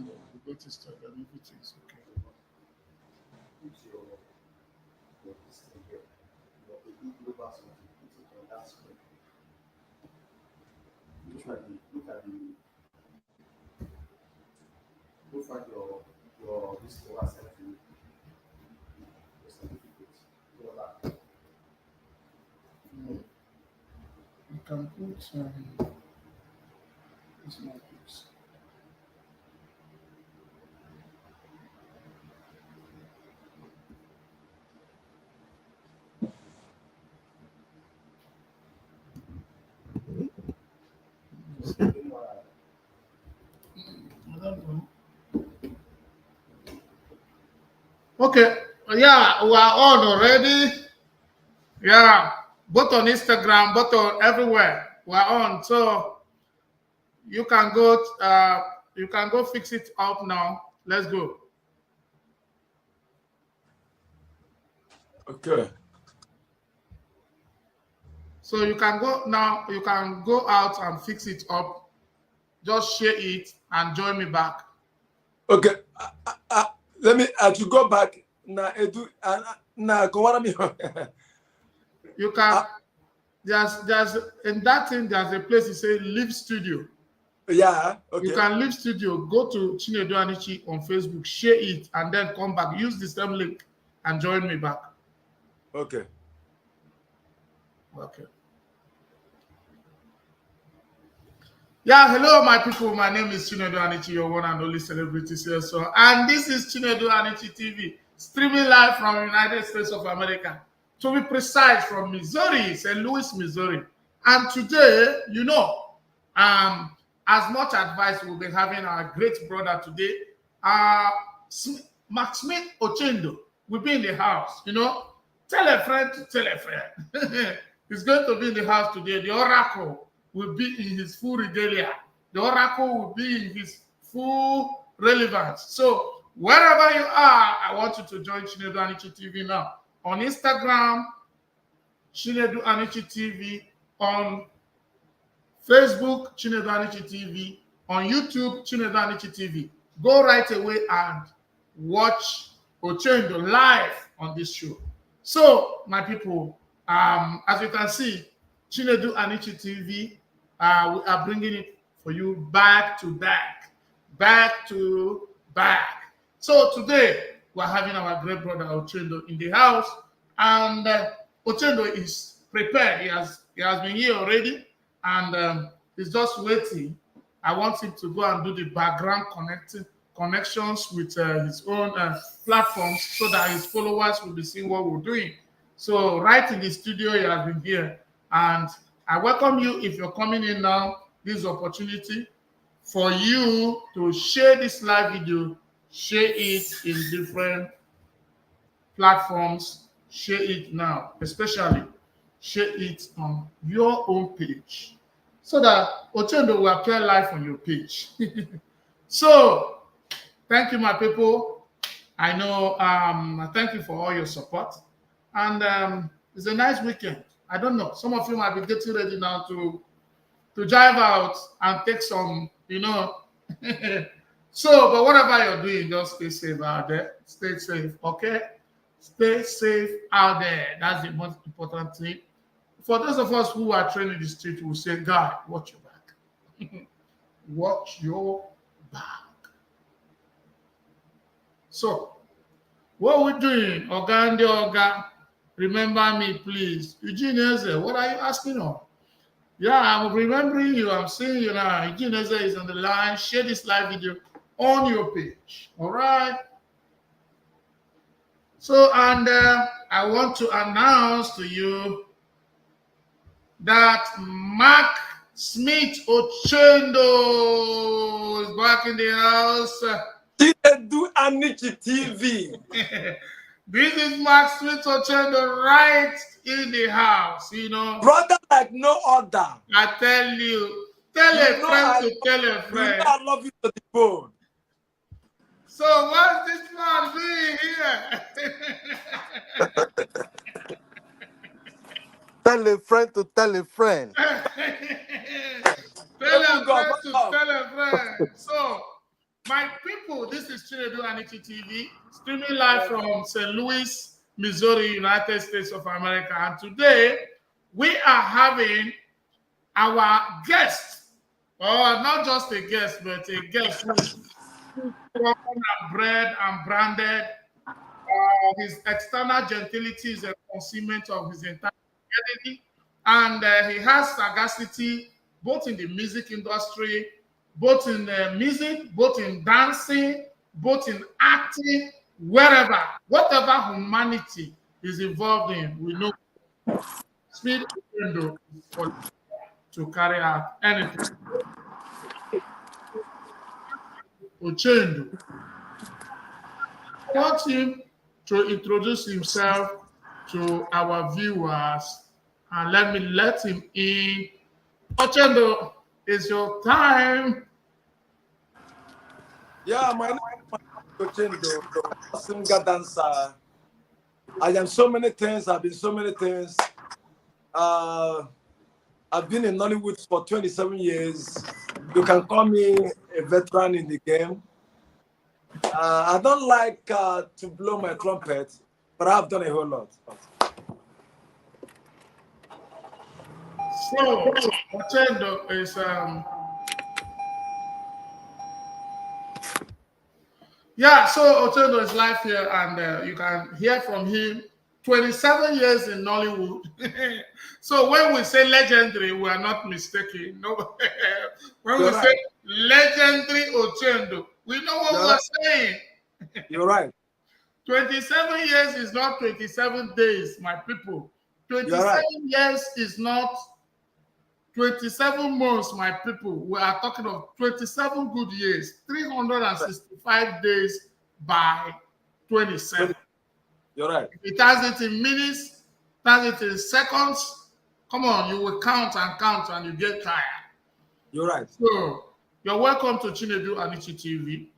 and we go to start and everything's okay. Look at your this over selfie. Your certificate. You can put this notebooks. I don't know. Okay, yeah, we are on already. Yeah, both on Instagram, both on everywhere. We're on, so you can go. You can go fix it up now. Let's go. Okay. So you can go now. You can go out and fix it up. Just share it and join me back. Okay. Let me to go back now. You can. There's in that thing. There's a place you say Live Studio. Yeah. Okay. You can Live Studio. Go to CHINEDU ANICHI on Facebook. Share it and then come back. Use the same link and join me back. Okay. Okay. Yeah, hello, my people. My name is CHINEDU ANICHI, your one and only celebrity here. So, and this is CHINEDU ANICHI TV, streaming live from the United States of America. To be precise, from Missouri, St. Louis, Missouri. And today, you know, as much advice we'll be having our great brother today, MCSMITH Ochendo will be in the house. You know, tell a friend to tell a friend. He's going to be in the house today. The oracle will be in his full regalia. The oracle will be in his full relevance. So wherever you are, I want you to join CHINEDU ANICHI TV now. On Instagram, CHINEDU ANICHI TV. On Facebook, CHINEDU ANICHI TV. On YouTube, CHINEDU ANICHI TV. Go right away and watch Ochendo live on this show. So, my people, as you can see, CHINEDU ANICHI TV, we are bringing it for you back to back, back to back. So today, we're having our great brother Ochendo in the house, and Ochendo is prepared. He has been here already, and he's just waiting. I want him to go and do the background connections with his own platforms so that his followers will be seeing what we're doing. So right in the studio, he has been here, and I welcome you. If you're coming in now, this opportunity for you to share this live video, share it in different platforms, share it now, especially share it on your own page so that Ochendo will appear live on your page. So thank you, my people. I know, thank you for all your support, and it's a nice weekend. I don't know, some of you might be getting ready now to drive out and take some, you know. So, but whatever you're doing, just stay safe out there. Stay safe, okay? Stay safe out there. That's the most important thing. For those of us who are training the street, we'll say, God, watch your back. Watch your back. So, what we're doing, Ogande Oga, remember me, please. Eugene Eze, what are you asking of? Yeah, I'm remembering you. I'm seeing you now. Eugene Eze is on the line. Share this live video on your page. All right. So, and I want to announce to you that MCSMITH Ochendo is back in the house. CHINEDU ANICHI TV. This is MCSMITH Ochendo right in the house, you know. Brother like no other. I tell you, tell a friend to tell a friend. You know I love you to the bone. So what's this man doing here? Tell a friend to tell a friend. Tell a friend to tell a friend. So My people, this is CHINEDU ANICHI TV, streaming live from St. Louis, Missouri, United States of America. And today, we are having our guest, or not just a guest, but a guest who is born and bred and branded. His external gentility is a concealment of his entire identity. And he has sagacity both in the music industry, both in music, both in dancing, both in acting, wherever, whatever humanity is involved in, we know Smith Ochendo is for to carry out anything. Ochendo. I want him to introduce himself to our viewers and let him in. Ochendo, it's your time. Yeah, my name is Ochendo, singer, dancer. I am so many things. I've been so many things. I've been in Nollywood for 27 years. You can call me a veteran in the game. I don't like to blow my trumpet, but I've done a whole lot. So, Ochendo is yeah, so Ochendo is live here, and you can hear from him. 27 years in Nollywood. So when we say legendary, we are not mistaken. No, when we say legendary Ochendo, we know what we're saying. You're right. 27 years is not 27 days, my people. 27 years is not 27 months, my people. We are talking of 27 good years, 365 days by 27. You're right. If it has it in minutes, has it in seconds, come on, you will count and you get tired. You're right. So, you're welcome to CHINEDU ANICHI TV.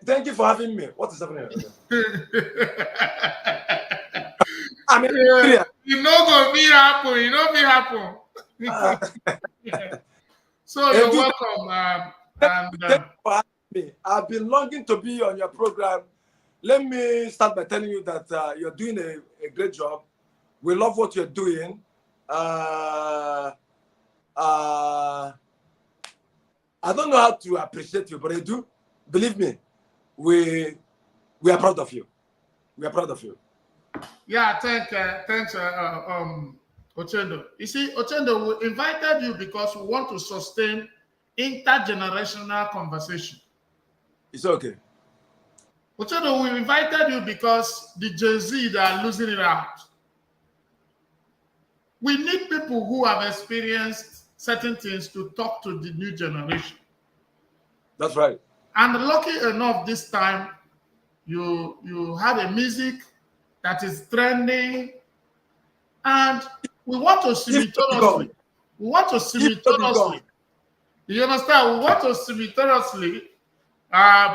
Thank you for having me. What is happening? I mean, you know go be happen. You know be happen. So you're welcome. Thank you for having me. I've been longing to be on your program. Let me start by telling you that you're doing a great job. We love what you're doing. I don't know how to appreciate you, but I do. Believe me, we are proud of you. We are proud of you. Yeah, thanks, Ochendo. You see, Ochendo, we invited you because we want to sustain intergenerational conversation. It's okay. Ochendo, we invited you because the Gen Z, they are losing it out. We need people who have experienced certain things to talk to the new generation. That's right. And lucky enough, this time, you had a music that is trending, and we want to simultaneously. You understand? We want to simultaneously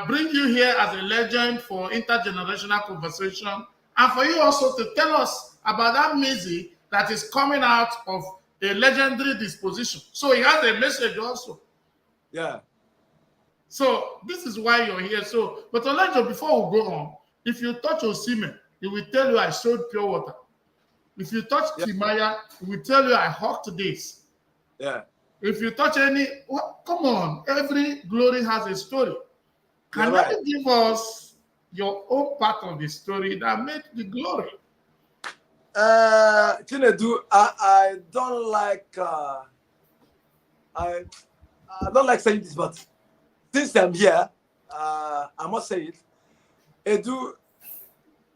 bring you here as a legend for intergenerational conversation, and for you also to tell us about that music that is coming out of a legendary disposition. So he has a message also. Yeah. So this is why you're here. So, but Elijah, before we go on, if you touch Osime, he will tell you I sold pure water. If you touch Timaya, he will tell you I hawked this. Yeah. If you touch any, come on, every glory has a story. Can you give us your own part of the story that made the glory? CHINEDU, I don't like I don't like saying this, but since I'm here, I must say it.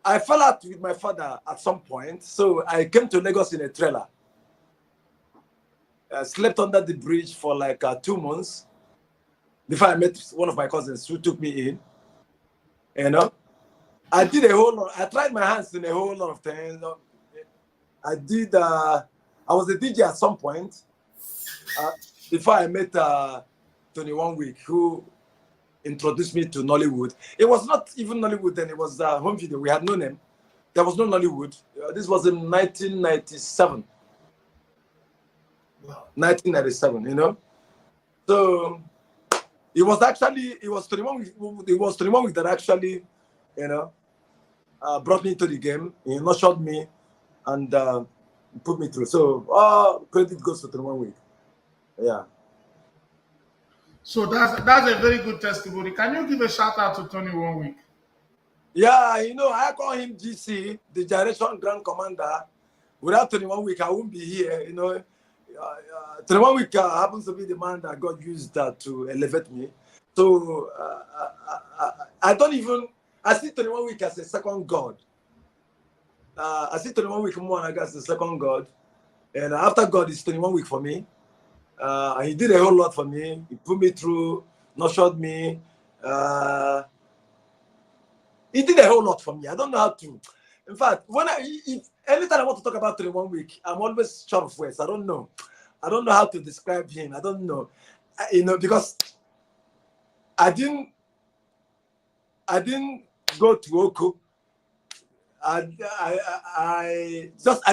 I fell out with my father at some point, so I came to Lagos in a trailer. I slept under the bridge for like 2 months before I met one of my cousins who took me in. You know, I did a whole lot. I tried my hands in a whole lot of things. I was a DJ at some point before I met 21 Week, who introduced me to Nollywood. It was not even Nollywood then, it was home video. We had no name. There was no Nollywood. This was in 1997. Wow. 1997, you know? So It was 21 week. It was 21 week that actually, you know, brought me into the game. He nurtured me and put me through. So credit goes to 21 week. Yeah. So that's a very good testimony. Can you give a shout out to Tony 1 week? Yeah, you know, I call him GC, the Generation Grand Commander. Without 21 week, I wouldn't be here. You know, 21 week happens to be the man that God used to elevate me. So I don't even. I see 21 week as a second God. I see 21 week more as a second God, and after God is 21 week for me. And he did a whole lot for me. He put me through, nurtured me. He did a whole lot for me. I don't know how to. In fact, anytime I want to talk about 21 week, I'm always short of words. I don't know how to describe him. I don't know, you know, because I didn't go to Oko. I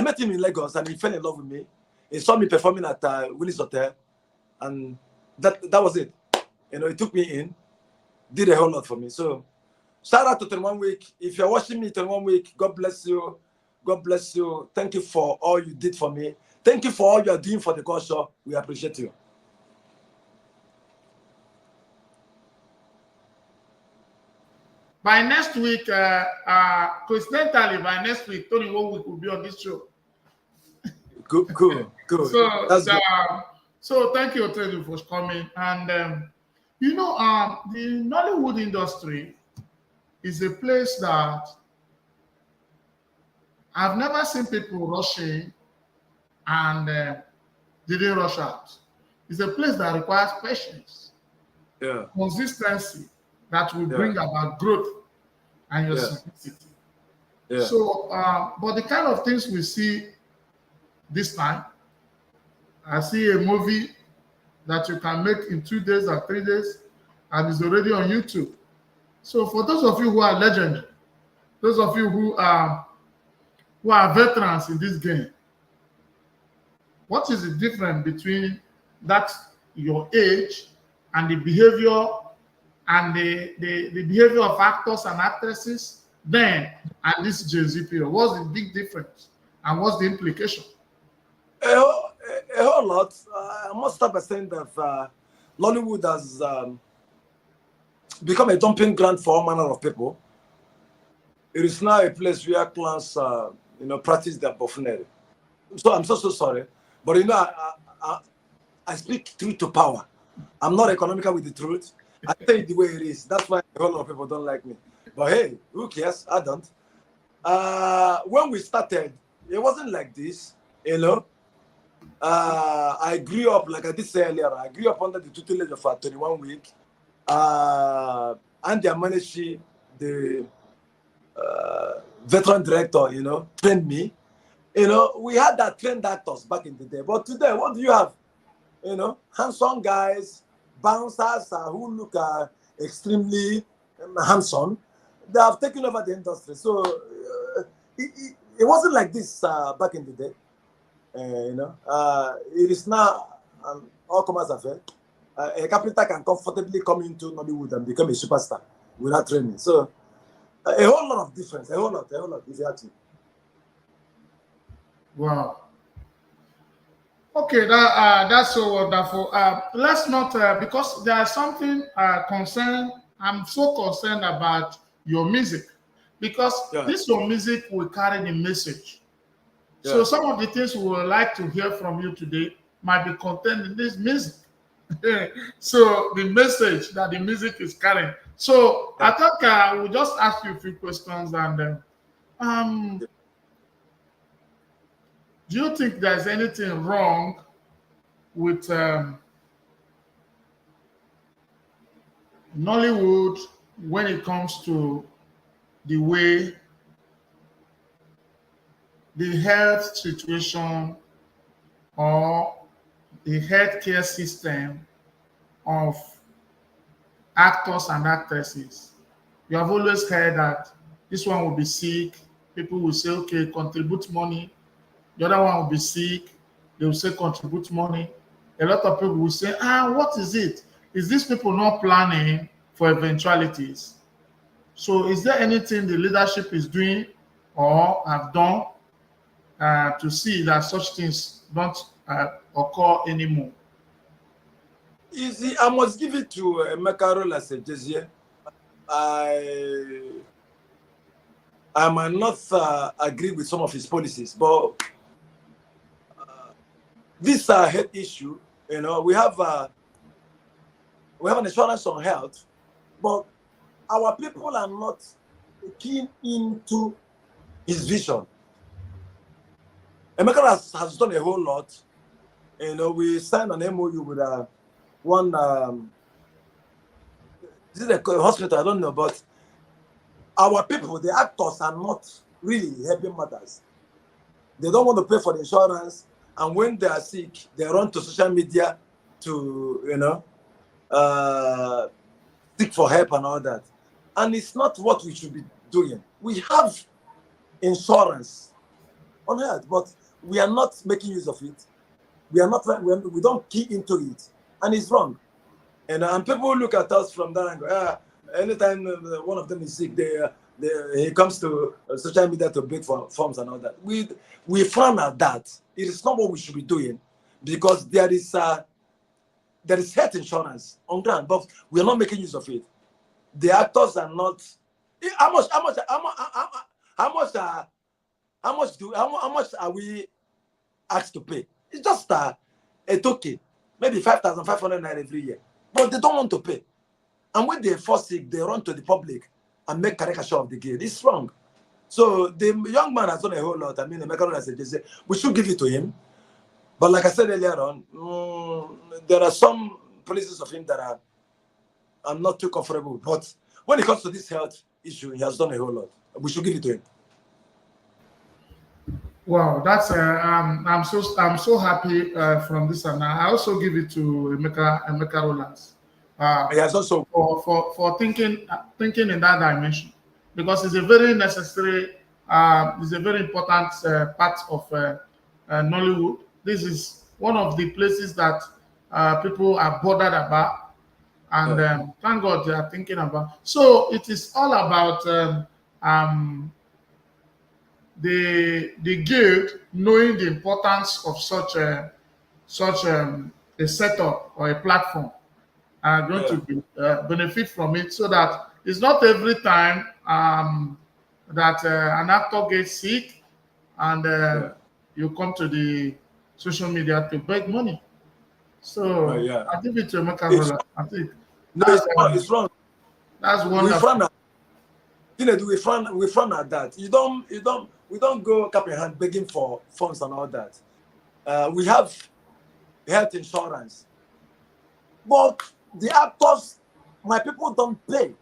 met him in Lagos and he fell in love with me. He saw me performing at Willis Hotel, and that was it. You know, he took me in, did a whole lot for me. So shout out to 21 week. If you're watching me 21 week, God bless you. God bless you. Thank you for all you did for me. Thank you for all you are doing for the culture. We appreciate you. By next week, coincidentally, by next week, Tony 1 week will be on this show. Cool. So, That's good. So thank you, Ochendo, for coming. And you know, the Nollywood industry is a place that I've never seen people rushing and didn't rush out. It's a place that requires patience, consistency that will bring about growth and your simplicity. Yeah. So, but the kind of things we see this time, I see a movie that you can make in 2 days or 3 days, and it's already on YouTube. So for those of you who are legends, those of you who are veterans in this game, what is the difference between that your age and the behavior and the behavior of actors and actresses then and this Gen Z period? What's the big difference and what's the implication? A whole lot. I must start by saying that Nollywood has become a dumping ground for all manner of people. It is now a place where clans, practice their buffoonery. So I'm so sorry, but you know, I speak truth to power. I'm not economical with the truth. I say it the way it is. That's why a whole lot of people don't like me. But hey, who cares? I don't. When we started, it wasn't like this, you know. I grew up, like I did say earlier, I grew up under the tutelage of 21 week. And Amanichi, the veteran director, you know, trained me. You know, we had that trained actors back in the day. But today, what do you have? You know, handsome guys, bouncers who look extremely handsome. They have taken over the industry. So it wasn't like this back in the day. You know, it is now an all-comers affair. A carpenter can comfortably come into Nollywood and become a superstar without training. So a whole lot of difference, a whole lot, if you ask me. Wow. Okay, that's so wonderful. Let's not, because there's something concerned. I'm so concerned about your music because this your music will carry the message. Yeah. So some of the things we would like to hear from you today might be contained in this music. So the message that the music is carrying. So I think I will just ask you a few questions and do you think there's anything wrong with Nollywood when it comes to the way the health situation or the healthcare system of actors and actresses? You have always heard that this one will be sick. People will say, okay, contribute money. The other one will be sick. They will say, contribute money. A lot of people will say, what is it? is these people not planning for eventualities? So is there anything the leadership is doing or have done to see that such things don't occur anymore? You see, I must give it to Emeka Roll as a Jesuit. I might not agree with some of his policies, but this health issue, you know, we have an insurance on health, but our people are not keen into his vision. Emeka has done a whole lot. You know, we signed an MOU with one. This is a hospital, I don't know, but our people, the actors, are not really helping matters. They don't want to pay for the insurance, and when they are sick, they run to social media to, you know, seek for help and all that. And it's not what we should be doing. We have insurance on health, but we are not making use of it. We are not. We don't key into it, and it's wrong. And people look at us from that angle. Anytime one of them is sick, he comes to social media to beg for forms and all that. We frown at that. It is not what we should be doing, because there is health insurance on ground, but we are not making use of it. The actors are not. How much are we asked to pay? It's just a token, maybe 5,500 naira every year, but they don't want to pay. And when they fall sick, they run to the public and make caricature of the game. It's wrong. So the young man has done a whole lot. I mean, we should give it to him. But like I said earlier on, there are some policies of him that I'm not too comfortable with. But when it comes to this health issue, he has done a whole lot. We should give it to him. Wow, that's I'm so happy from this, and I also give it to Emeka Rollins. He has also for thinking in that dimension, because it's a very necessary, it's a very important part of Nollywood. This is one of the places that people are bothered about, and thank God they are thinking about. So it is all about the guild knowing the importance of such a setup or a platform, are going to benefit from it, so that it's not every time that an actor gets sick and you come to the social media to beg money. So I give it to Emeka Rolla. I think it's wrong. That's wonderful. We frown at that. We don't go cap in hand begging for funds and all that. We have health insurance, but the actors, my people, don't pay.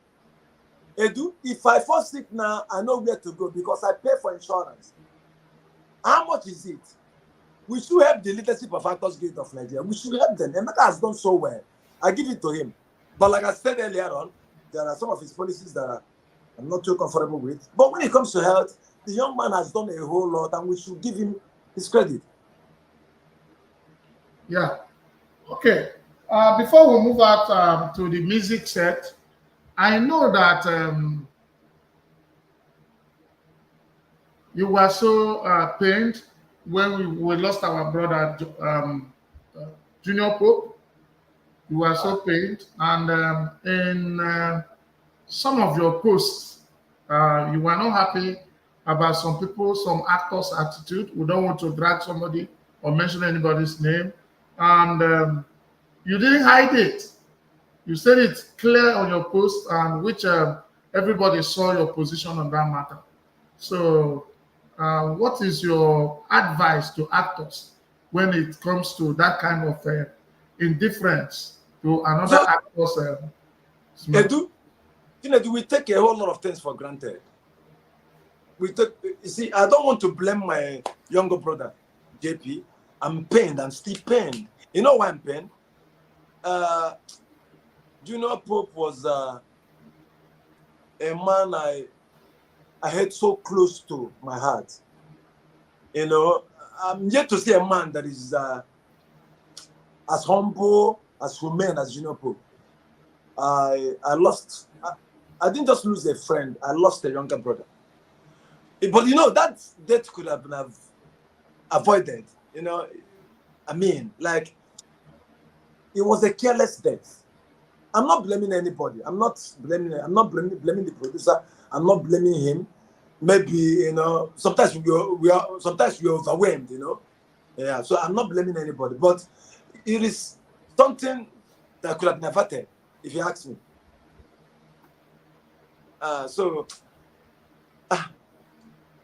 Edu, if I fall sick now, I know where to go because I pay for insurance. How much is it? We should help the leadership of Actors Guild of Nigeria. We should help them. Emeka has done so well. I give it to him. But like I said earlier on, there are some of his policies that I'm not too comfortable with. But when it comes to health, the young man has done a whole lot, and we should give him his credit. Yeah. Okay. Before we move out to the music set, I know that you were so pained when we lost our brother Junior Pope. You were so pained, and in some of your posts, you were not happy about some people, some actors' attitude. We don't want to drag somebody or mention anybody's name, and you didn't hide it. You said it clear on your post, and which everybody saw your position on that matter. So, what is your advice to actors when it comes to that kind of indifference to another actor's? Edu, we take a whole lot of things for granted. You see, I don't want to blame my younger brother, JP. I'm pained. I'm still pained. You know why I'm pained? Junior Pope was a man I had so close to my heart. You know, I'm yet to see a man that is as humble, as humane as Junior Pope. I lost. I didn't just lose a friend. I lost a younger brother. But you know that death could have been avoided. You know, I mean, like it was a careless death. I'm not blaming anybody. I'm not blaming the producer. I'm not blaming him. Maybe, you know, sometimes sometimes we're overwhelmed, you know. Yeah, so I'm not blaming anybody, but it is something that could have been averted, if you ask me.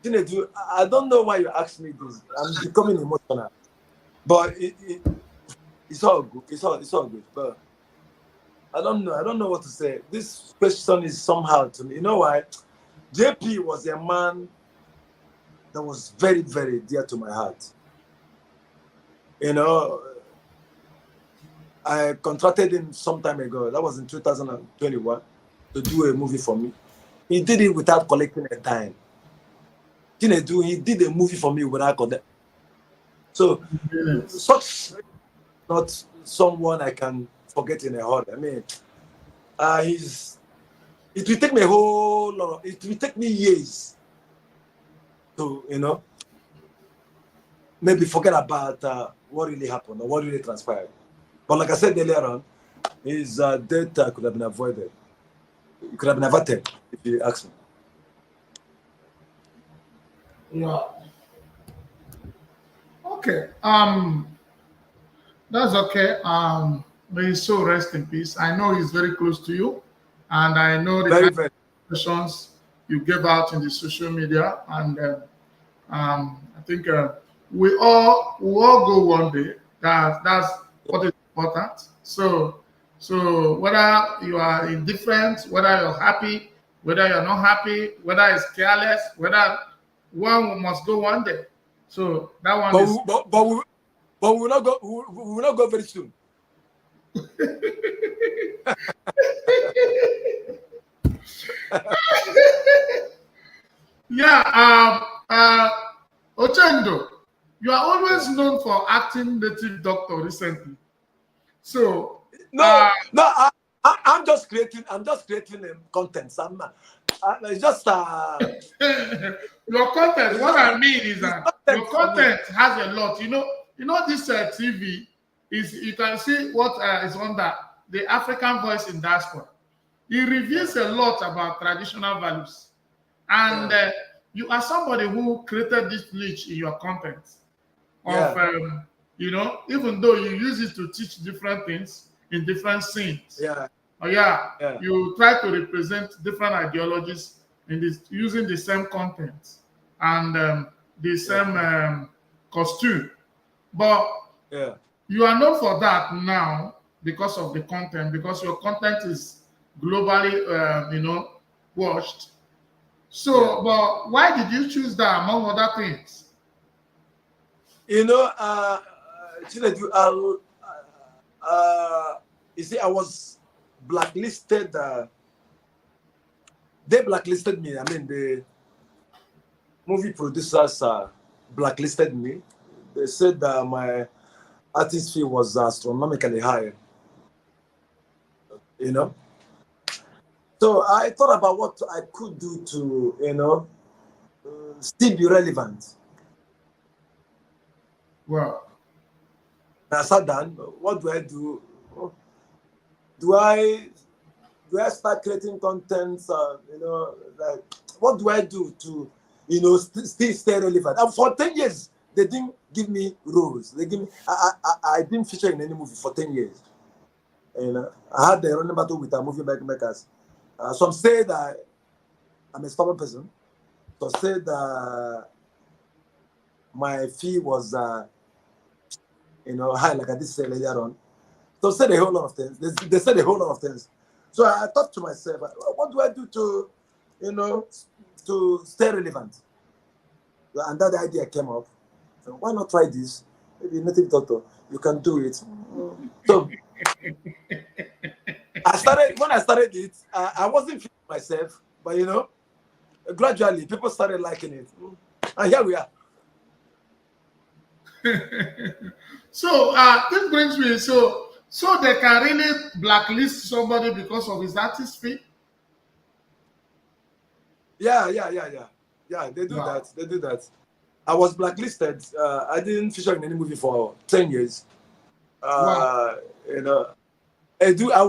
CHINEDU, I don't know why you asked me this. I'm becoming emotional, but it's all good. It's all good. But I don't know what to say. This question is somehow to me. You know why? JP was a man that was very, very dear to my heart. You know, I contracted him some time ago. That was in 2021 to do a movie for me. He did it without collecting a dime. CHINEDU, he did a movie for me without collecting. So, such not someone I can forget in a hurry. I mean, it will take me a whole lot. It will take me years to, you know, maybe forget about what really happened or what really transpired. But like I said earlier on, his death could have been avoided. It could have been averted, if you ask me. Yeah. Okay. That's okay. May his soul rest in peace. I know he's very close to you, and I know the Very, kind very. of expressions you gave out in the social media, and I think we all go one day. That's what is important. So whether you are indifferent, whether you're happy, whether you're not happy, whether it's careless, whether one must go one day. So that one is. But we will not go. We will not go very soon. Yeah. Ochendo, you are always known for acting native doctor recently. So No. I'm just creating. I'm just creating content. It's just your content. What I mean is that your for me. content has a lot. You know this TV is. You can see what is under the African Voice in Diaspora. It reveals a lot about traditional values, and you are somebody who created this niche in your content. Of even though you use it to teach different things in different scenes. Yeah. You try to represent different ideologies in this using the same content and the same costume. But you are known for that now because of the content, because your content is globally watched. So, but why did you choose that among other things? You know, CHINEDU, you see, I was blacklisted. They blacklisted me. I mean, the movie producers blacklisted me. They said that my artist fee was astronomically high. You know, so I thought about what I could do to, still be relevant. Well, I sat down. What do I do? Do I start creating content? Like what do I do to, still stay relevant? And for 10 years, they didn't give me roles. They give me. I didn't feature in any movie for 10 years. I had the running battle with movie makers. Some say that I'm a stubborn person. Some say that my fee was, high, like I did say earlier on. So said a whole lot of things. They said a whole lot of things. So I thought to myself, what do I do to stay relevant? And that idea came up. So why not try this? Maybe native doctor, you can do it. So when I started it, I wasn't feeling myself, but gradually people started liking it. And here we are. So this brings me So they can really blacklist somebody because of his artistry? Yeah, they do Wow. that. They do that. I was blacklisted. I didn't feature in any movie for 10 years. Wow. You know, I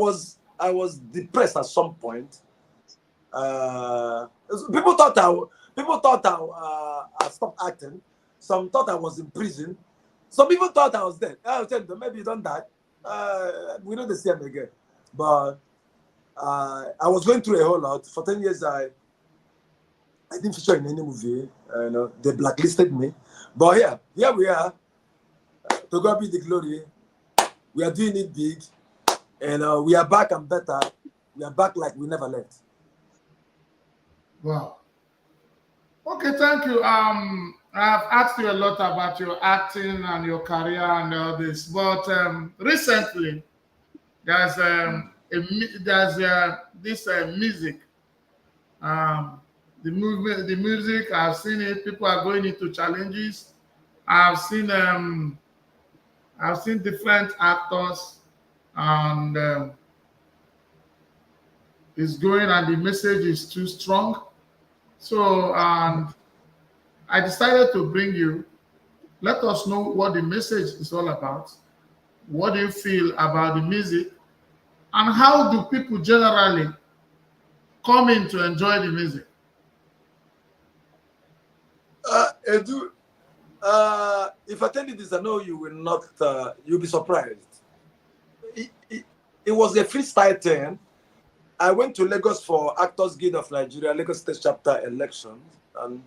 was depressed at some point. People thought I stopped acting. Some thought I was in prison. Some people thought I was dead. I said, maybe you don't die. We know the same again. But I was going through a whole lot. For 10 years, I didn't feature in any movie. They blacklisted me. But here we are. To God be the glory. We are doing it big. And we are back and better. We are back like we never left. Wow. Okay, thank you. I've asked you a lot about your acting and your career and all this, but recently there's this music, the movement, the music. I've seen it. People are going into challenges. I've seen um, I've seen different actors, and it's going, and the message is too strong. So, and I decided to bring you. Let us know what the message is all about. What do you feel about the music? And how do people generally come in to enjoy the music? Edu, if I tell you this, I know you will not, you'll be surprised. It was a freestyle thing. I went to Lagos for Actors Guild of Nigeria, Lagos State Chapter election. And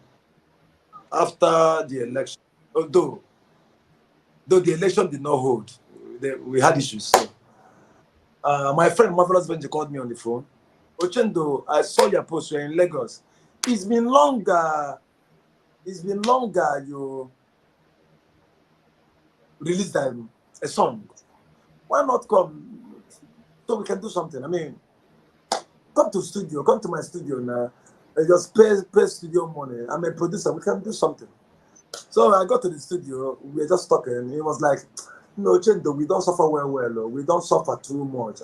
after the election, though the election did not hold, we had issues. So, my friend Marvelous Benji called me on the phone. Ochendo, I saw your post. You're in Lagos. It's been longer. You released a song. Why not come so we can do something? I mean, come to my studio now. And just pay studio money. I'm a producer. We can do something. So I got to the studio. We were just talking. He was like, "No, Chendo, we don't suffer well. We don't suffer too much.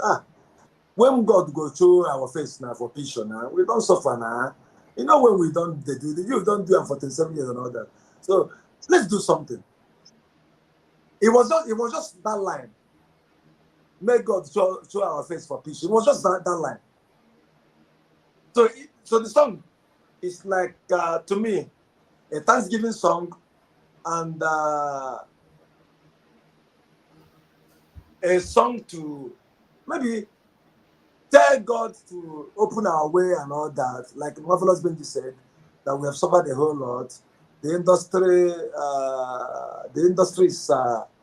When God go through our face now for peace now, we don't suffer now. You know when we don't you don't do it for 37 years and all that. So let's do something." It was just that line. May God show our face for peace. It was just that line. So the song is like to me a Thanksgiving song and a song to maybe tell God to open our way and all that. Like Marvelous Benji said, that we have suffered a whole lot. The industry is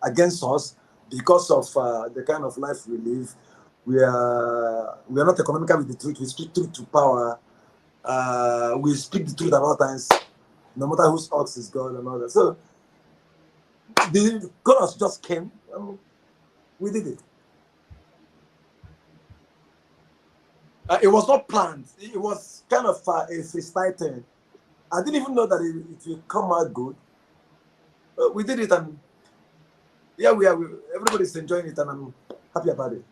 against us because of the kind of life we live. We are not economical with the truth. We speak truth to power. We speak the truth at all times, no matter whose ox is God and all that. So the chorus just came. We did it. It was not planned. It was kind of a freestyle thing. I didn't even know that it will come out good. We did it, and everybody's enjoying it, and I'm happy about it.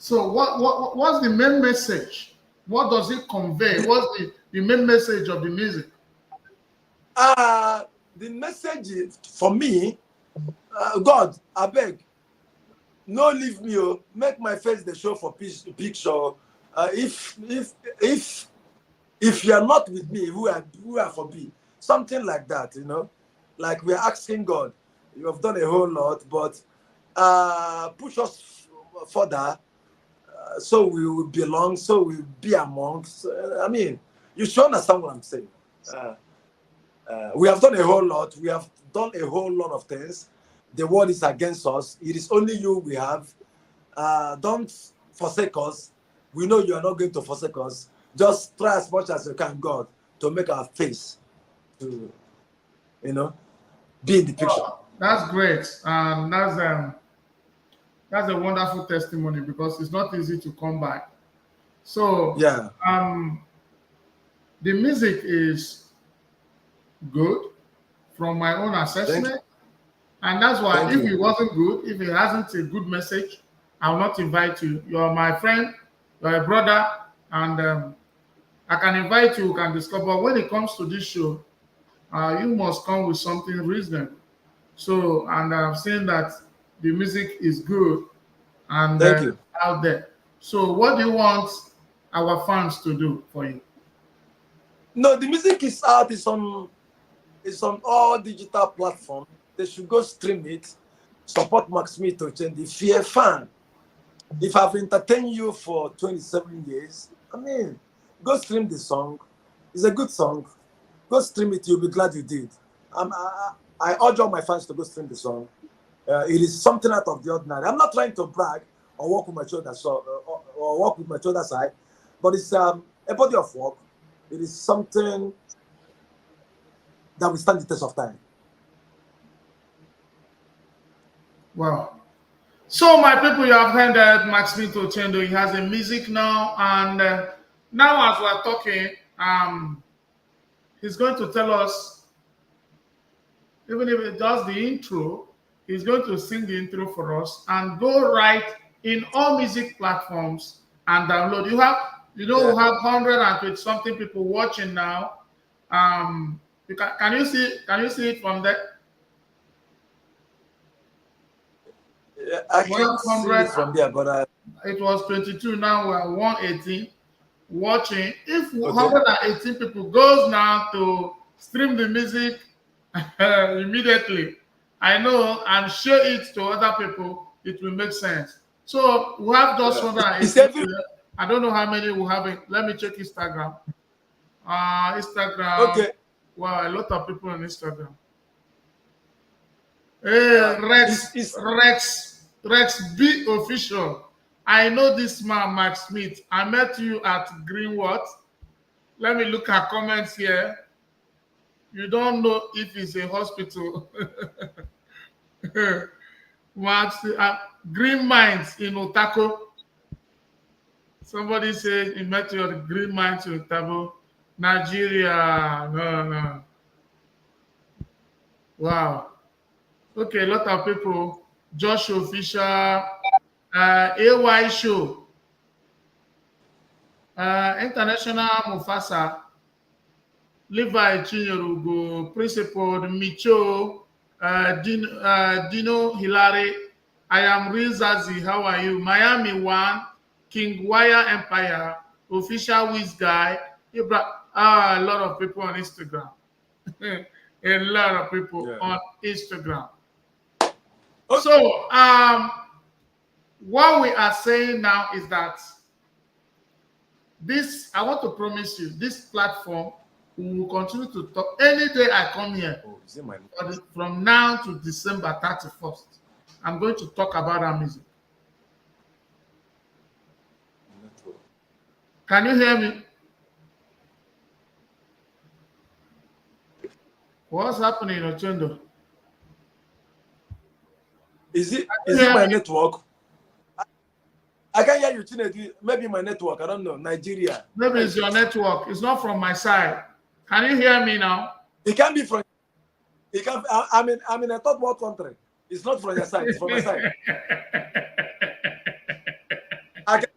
So what's the main message? What does it convey? What's the main message of the music? The message is, for me, God, I beg, no leave me, make my face the show for picture. If you are not with me, who are for me? Something like that, Like we're asking God, you have done a whole lot, but push us further so we will belong, so we'll be amongst. I mean, you should understand what I'm saying. We have done a whole lot. We have done a whole lot of things. The world is against us. It is only you we have. Don't forsake us. We know you are not going to forsake us. Just try as much as you can, God, to make our face to, be in the picture. That's great. That's a wonderful testimony because it's not easy to come by. So Yeah. The music is good from my own assessment. And that's why if it wasn't good, if it hasn't a good message, I will not invite you. You're my friend, you're a brother, and I can invite you, we can discuss. But when it comes to this show, you must come with something reasonable. So, and I've seen that the music is good and Thank you. out there. So, what do you want our fans to do for you? No, the music is out. It's on all digital platforms. They should go stream it. Support MCSMITH Ochendo. If you're a fan, if I've entertained you for 27 years, I mean, go stream the song. It's a good song. Go stream it. You'll be glad you did. I urge all my fans to go stream the song. It is something out of the ordinary. I'm not trying to brag or walk with my shoulders or walk with my shoulders high, but it's a body of work. It is something that will stand the test of time. Wow. So, my people, you have heard that MCSMITH Ochendo, he has a music now, and now as we're talking, he's going to tell us, even if it does the intro, he's going to sing the intro for us and go right in all music platforms and download. We have 120 something people watching now. Can you see it from there? Yeah, I can't see it from there, but it was 22. Now we're 118 watching. If 118 people goes now to stream the music immediately, I know, and share it to other people, it will make sense. So we have just 118. I don't know how many we have it. Let me check Instagram. Instagram. Okay. Wow, a lot of people on Instagram. Hey, Rex B official. I know this man, MCSMITH. I met you at Greenwood. Let me look at comments here. You don't know if it's a hospital. Green Mines in Otako. Somebody says he met you at Green Mines in Otako, Nigeria. No. Wow. Okay, a lot of people. Josh official, AY show, International Mufasa, Levi Chinyorugo, Principal Micho, Dino Hilary. I am Rizazi. How are you? Miami One, King Wire Empire, Official Wiz Guy. A lot of people on Instagram. A lot of people on Instagram. So, what we are saying now is that this, I want to promise you, this platform, we will continue to talk. Any day I come here, from now to December 31st, I'm going to talk about our music. Can you hear me? What's happening, Ochendo? Is it my network? I can hear you, CHINEDU. Maybe my network. I don't know. Nigeria. Maybe it's your network. It's not from my side. Can you hear me now? It can be from. It can. I'm in a third world country. It's not from your side. It's from my side. I can.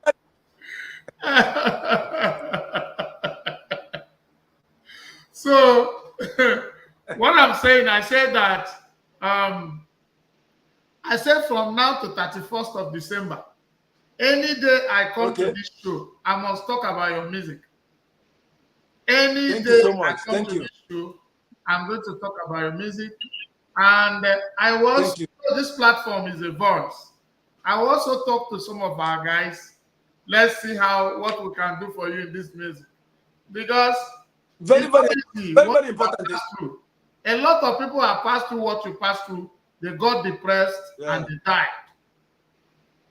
So, what I'm saying, I said that. I said from now to 31st of December, any day I come to this show, I must talk about your music. Any day I come to this show, I'm going to talk about your music. And I was, this platform is a voice. I will also talk to some of our guys. Let's see what we can do for you in this music. Because very important. A lot of people have passed through what you passed through. They got depressed and they died.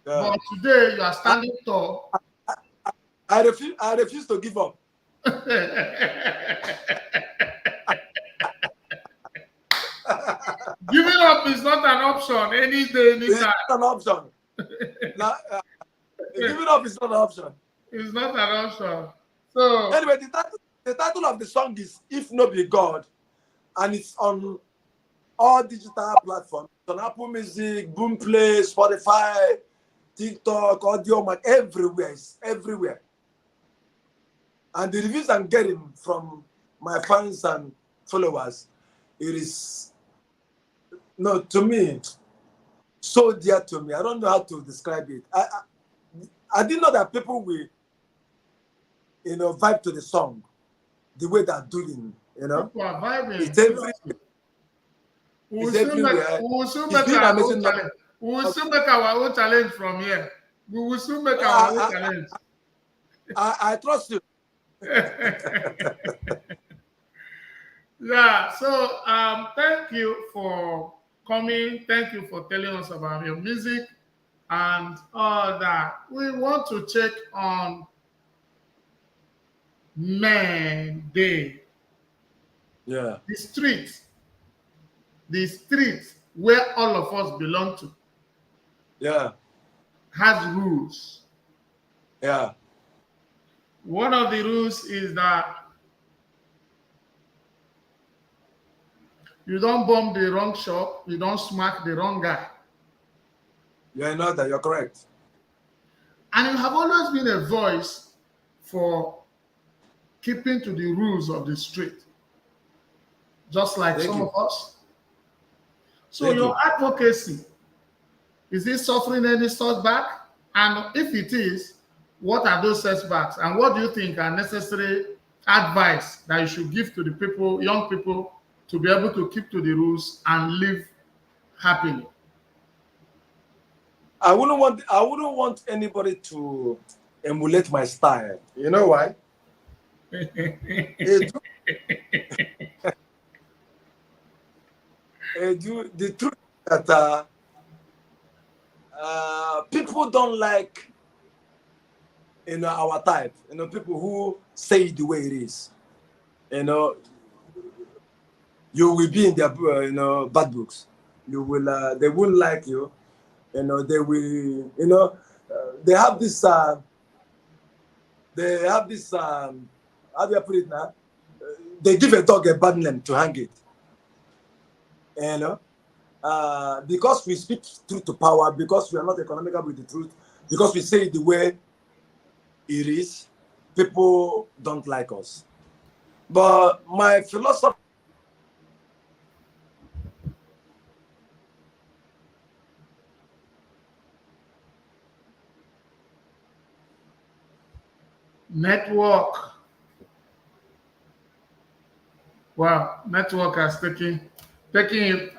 But today you are standing tall. I refuse to give up. Giving up is not an option any day, any time. It's not an option. Giving up is not an option. It's not an option. So anyway, the title of the song is "If No Be God," and it's on all digital platforms. It's on Apple Music, Boomplay, Spotify, TikTok, audio, everywhere, it's everywhere. And the reviews I'm getting from my fans and followers, it is, no, to me, so dear to me. I don't know how to describe it. I didn't know that people will, vibe to the song the way they're doing, People are vibing. It's everywhere. We will It's soon make, everywhere. we will soon It's make doing our own amazing. challenge. We will soon make our own challenge from here. We will soon make our own challenge. I trust you. Yeah, so thank you for coming. Thank you for telling us about your music and all that. We want to check on Man Day. Yeah. The street where all of us belong to Yeah. has rules. Yeah. One of the rules is that you don't bomb the wrong shop, you don't smack the wrong guy. Yeah, I know that. You're correct. And you have always been a voice for keeping to the rules of the street, just like Thank some you. of us. So Thank your you. advocacy, is it suffering any setback? And if it is, what are those setbacks? And what do you think are necessary advice that you should give to the people, young people, to be able to keep to the rules and live happily? I wouldn't want anybody to emulate my style. You know why? The truth is that people don't like our type. People who say it the way it is. You will be in their bad books. You will. They won't like you. They will. They have this. They have this. How do I put it now? They give a dog a bad name to hang it. Because we speak truth to power, because we are not economical with the truth, because we say it the way it is, people don't like us. But my philosophy. Network. Wow, network has taken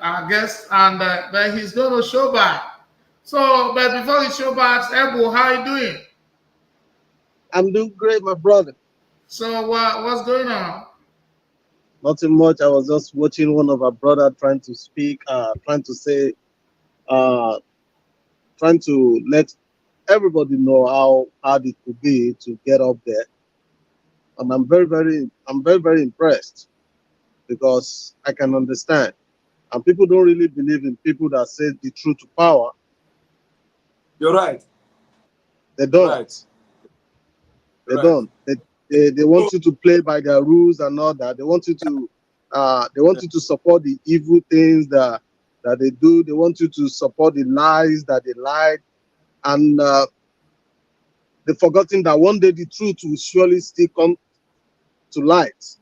our guest, and then he's going to show back. So, but before he show back, Ebu, how you doing? I'm doing great, my brother. So, what's going on? Nothing much. I was just watching one of our brother trying to speak, trying to say, trying to let everybody know how hard it could be to get up there. And I'm very, very impressed because I can understand. And people don't really believe in people that say the truth to power. You're right. They don't. Right. They Right. don't. They want you to play by their rules and all that. They want you to you to support the evil things that they do. They want you to support the lies that they lie, and they've forgotten that one day the truth will surely still come to light.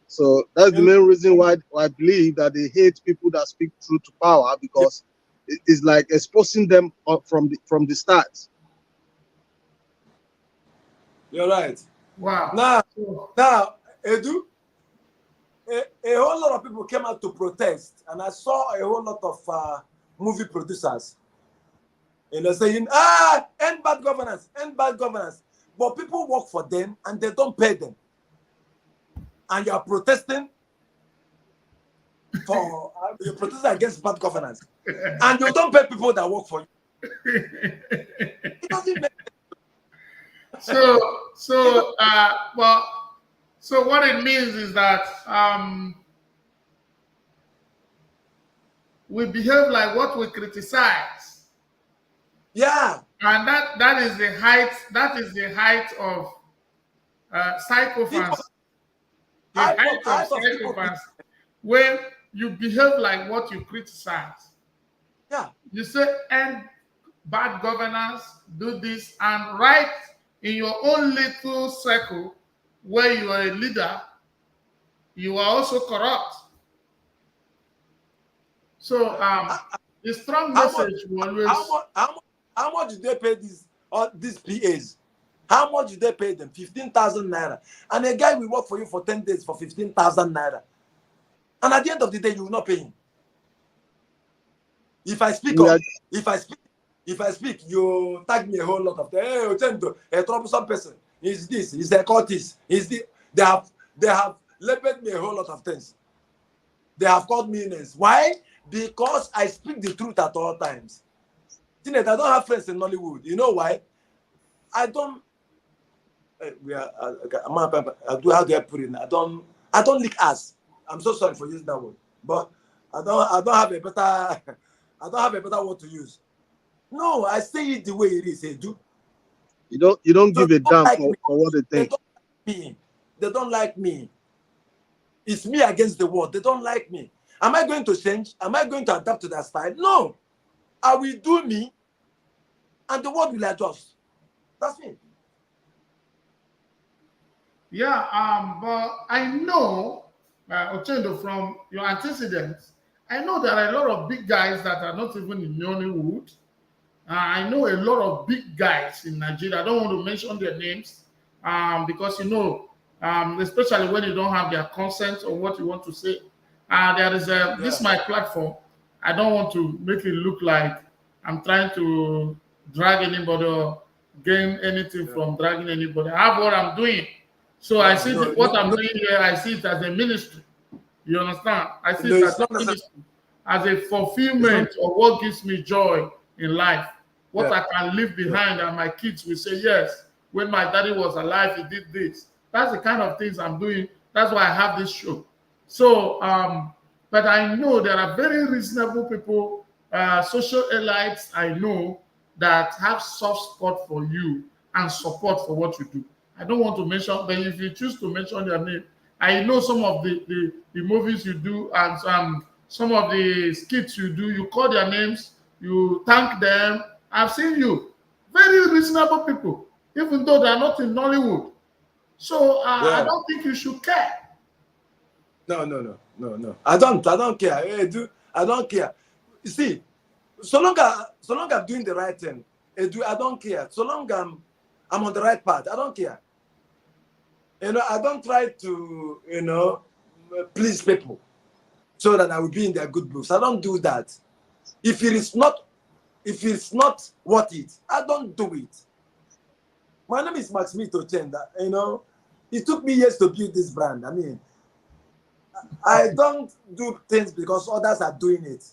So that's the main reason why I believe that they hate people that speak truth to power, because it's like exposing them from the start. You're right. Wow. Now, Edu, a whole lot of people came out to protest, and I saw a whole lot of movie producers, saying, end bad governance, end bad governance. But people work for them, and they don't pay them. And you're protesting you're protesting against bad governance, and you don't pay people that work for you. It doesn't make So what it means is that we behave like what we criticize. Yeah. And that is the height of psychopaths. The height of psychopaths, when you behave like what you criticize. Yeah. You say end bad governance, do this, and right in your own little circle where you are a leader, you are also corrupt. So the strong How much? message will always. How much did they pay these PAs? How much did they pay them? 15,000 naira. And a guy will work for you for 10 days for 15,000 naira. And at the end of the day, you will not pay him. If I speak up, if I speak, you tag me a whole lot of things. Hey, Ochendo, a troublesome person. Is this? He's a cultist. Is the they have labeled me a whole lot of things. They have called me names. Why? Because I speak the truth at all times. CHINEDU, I don't have friends in Nollywood. You know why? I don't. How do I put it? I don't lick ass. I'm so sorry for using that word, but I don't have a better. I don't have a better word to use. No, I say it the way it is. They do. You don't So give a damn for what they think. They don't like me. It's me against the world. They don't like me. Am I going to change? Am I going to adapt to their style? No. I will do me, and the world will adjust. That's me. Yeah, but I know, Ochendo, from your antecedents, I know there are a lot of big guys that are not even in Nollywood. I know a lot of big guys in Nigeria. I don't want to mention their names because, especially when you don't have their consent on what you want to say. There is this is my platform. I don't want to make it look like I'm trying to drag anybody or gain anything from dragging anybody. I have what I'm doing. So I see what I'm doing here, I see it as a ministry. You understand? I see it as a ministry, as a fulfillment of what gives me joy in life. What I can leave behind, and my kids will say, yes, when my daddy was alive, he did this. That's the kind of things I'm doing. That's why I have this show. So, but I know there are very reasonable people, social elites I know that have soft spot for you and support for what you do. I don't want to mention, but if you choose to mention their name, I know some of the movies you do and some of the skits you do, you call their names, you thank them. I've seen you. Very reasonable people, even though they're not in Nollywood. So I don't think you should care. No. I don't care. I don't care. You see, so long I'm doing the right thing, I don't care. So long I'm on the right path, I don't care. I don't try to, please people so that I will be in their good books. I don't do that. If it's not worth it, I don't do it. My name is MCSMITH Ochendo. It took me years to build this brand. I mean, I don't do things because others are doing it.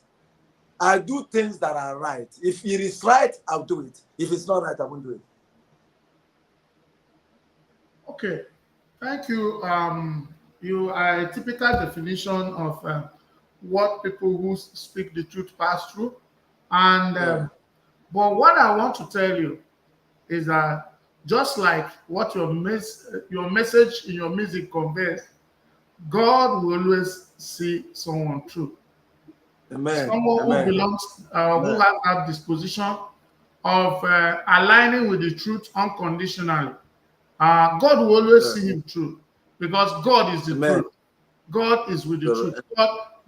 I do things that are right. If it is right, I'll do it. If it's not right, I won't do it. Okay, thank you. You are a typical definition of what people who speak the truth pass through. And but what I want to tell you is that just like what your message in your music conveys, God will always see someone through. Amen. Someone who belongs, who has that disposition of aligning with the truth unconditionally. God will always see him through because God is the truth. God is with the truth.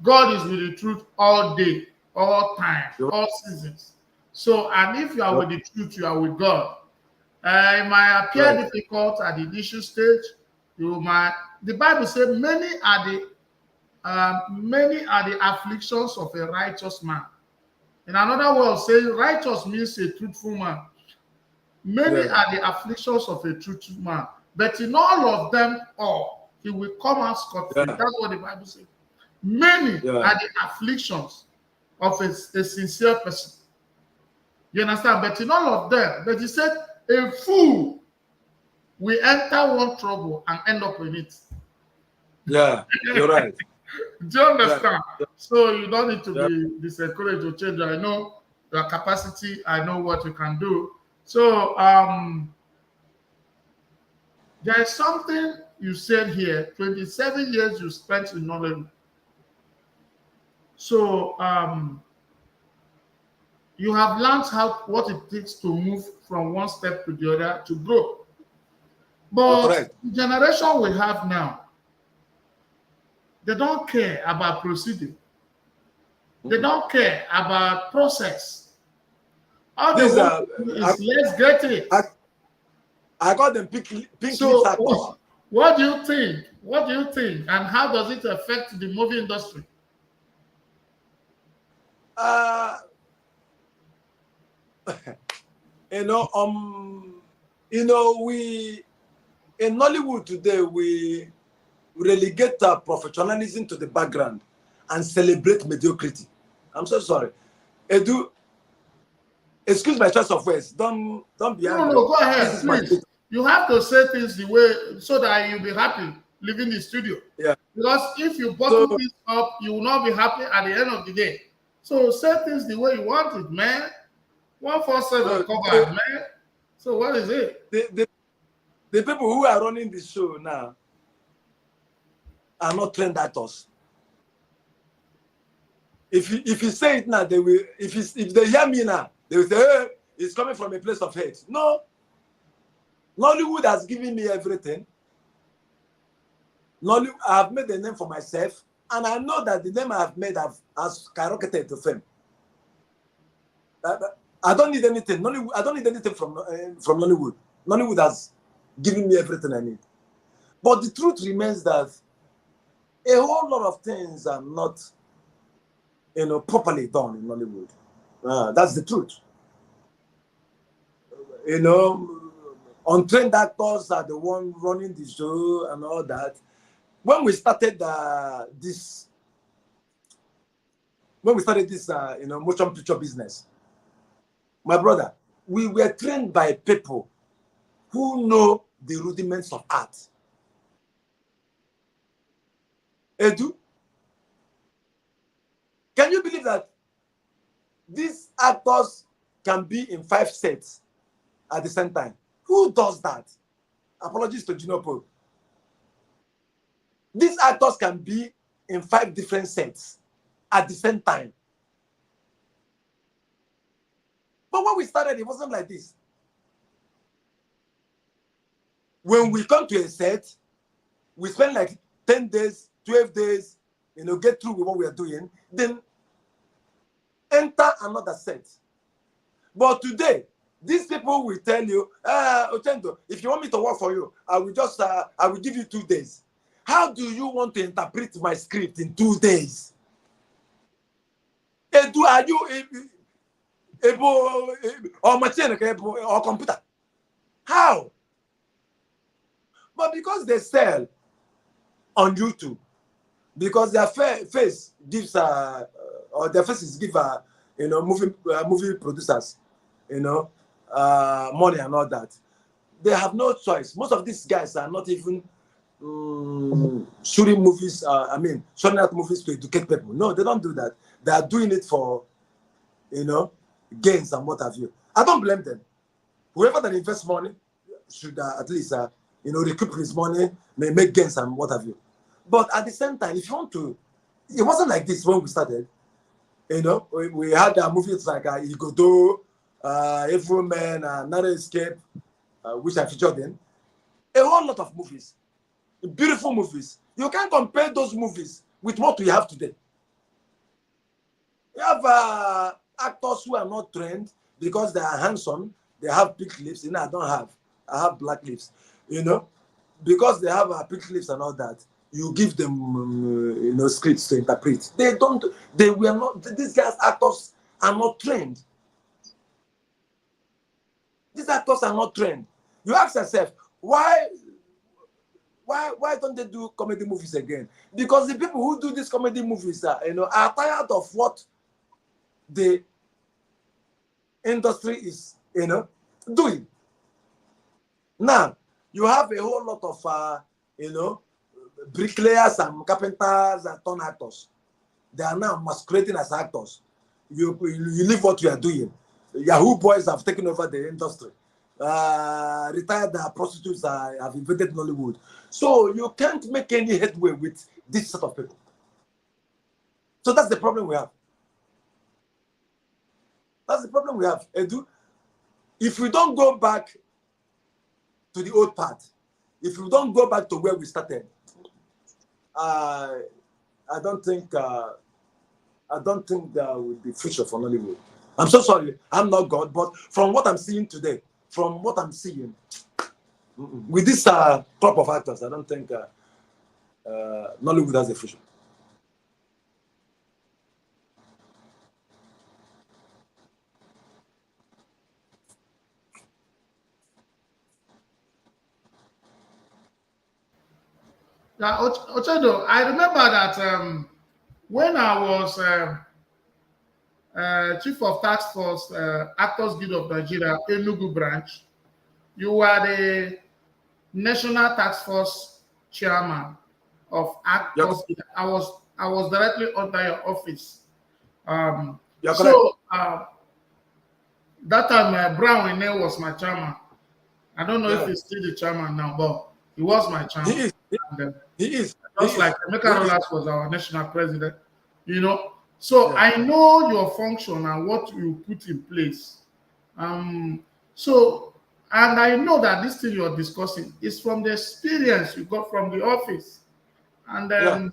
God is with the truth all day, all time, all seasons. So, and if you are with the truth, you are with God. It might appear difficult at the initial stage. The Bible says many are the afflictions of a righteous man. In another word, saying righteous means a truthful man. Many are the afflictions of a truthful man, but in all of them all, he will come out scot-free. That's what the Bible says. Many are the afflictions of a sincere person. You understand? But in all of them, but he said, a fool will enter one trouble and end up in it. Yeah, you're right. Do you understand? So you don't need to be discouraged or change. I know your capacity. I know what you can do. So there is something you said here. 27 years you spent in knowledge. So, You have learned what it takes to move from one step to the other to grow. But Correct. the generation we have now, they don't care about procedure. They don't care about process. All they These want are, to do is let's get it. I call them pink lips So actors. what do you think? What do you think? And how does it affect the movie industry? Uh, you know, we in Nollywood today we relegate professionalism to the background and celebrate mediocrity. I'm so sorry. Edu, excuse my choice of words. Don't be No, angry. no, go This ahead, is my please. You have to say things the way so that you'll be happy leaving the studio. yeah. Because if you bottle So this up, you will not be happy at the end of the day. So say things the way you want it, man. 147 covered, man. So what is it? the people who are running the show now are not trained actors. If you say it now, they will. If they hear me now, they will say, "Hey, it's coming from a place of hate." No, Nollywood has given me everything. Nollywood, I have made a name for myself, and I know that the name I have made has skyrocketed to fame. I don't need anything. Nollywood, I don't need anything from Nollywood. Nollywood has given me everything I need. But the truth remains that a whole lot of things are not, properly done in Nollywood. That's the truth. Untrained actors are the one running the show and all that. When we started this motion picture business, my brother, we were trained by people who know the rudiments of art. Edu, can you believe that these actors can be in 5 sets at the same time? Who does that? Apologies to Ginopo. These actors can be in 5 different sets at the same time. But when we started, it wasn't like this. When we come to a set, we spend like 10 days, 12 days, get through with what we are doing, then enter another set. But today, these people will tell you, Ochendo, if you want me to work for you, I will give you 2 days. How do you want to interpret my script in 2 days? Edu, are you able or machine or computer? How? But because they sell on YouTube, because their face gives or their faces give movie producers money and all that, they have no choice. Most of these guys are not even shooting movies. Shooting out movies to educate people. No, they don't do that. They are doing it for gains and what have you. I don't blame them. Whoever that invests money should at least recoup his money, may make gains and what have you. But at the same time, if you want to, it wasn't like this when we started. We had movies like Igodo, Evil Man, Narrow Escape, which I featured in. A whole lot of movies, beautiful movies. You can't compare those movies with what we have today. You have actors who are not trained because they are handsome. They have big lips. I don't have. I have black lips. Because they have big lips and all that. You give them, scripts to interpret. They don't. They were not. These guys, actors, are not trained. These actors are not trained. You ask yourself, why don't they do comedy movies again? Because the people who do these comedy movies are tired of what the industry is, doing. Now, you have a whole lot of, bricklayers and carpenters and turn actors. They are now masquerading as actors. You leave what you are doing. Yahoo boys have taken over the industry. Retired prostitutes have invaded Nollywood. So you can't make any headway with this sort of people. So that's the problem we have. That's the problem we have. Edu, if we don't go back to the old path, if we don't go back to where we started, I don't think there will be future for Nollywood. I'm so sorry. I'm not God, but from what I'm seeing today, with this crop of actors, I don't think Nollywood has a future. Now, Ochendo, I remember that when I was Chief of Task Force, Actors Guild of Nigeria, Enugu branch, you were the National Task Force Chairman of Actors. Yep. I was directly under your office. You're so that time, Brown Ine was my chairman. I don't know if he's still the chairman now, but he was my chairman. He is. He is. Just like Emeka Rolas was our national president, you know. So I know your function and what you put in place. So, and I know that this thing you're discussing is from the experience you got from the office. And a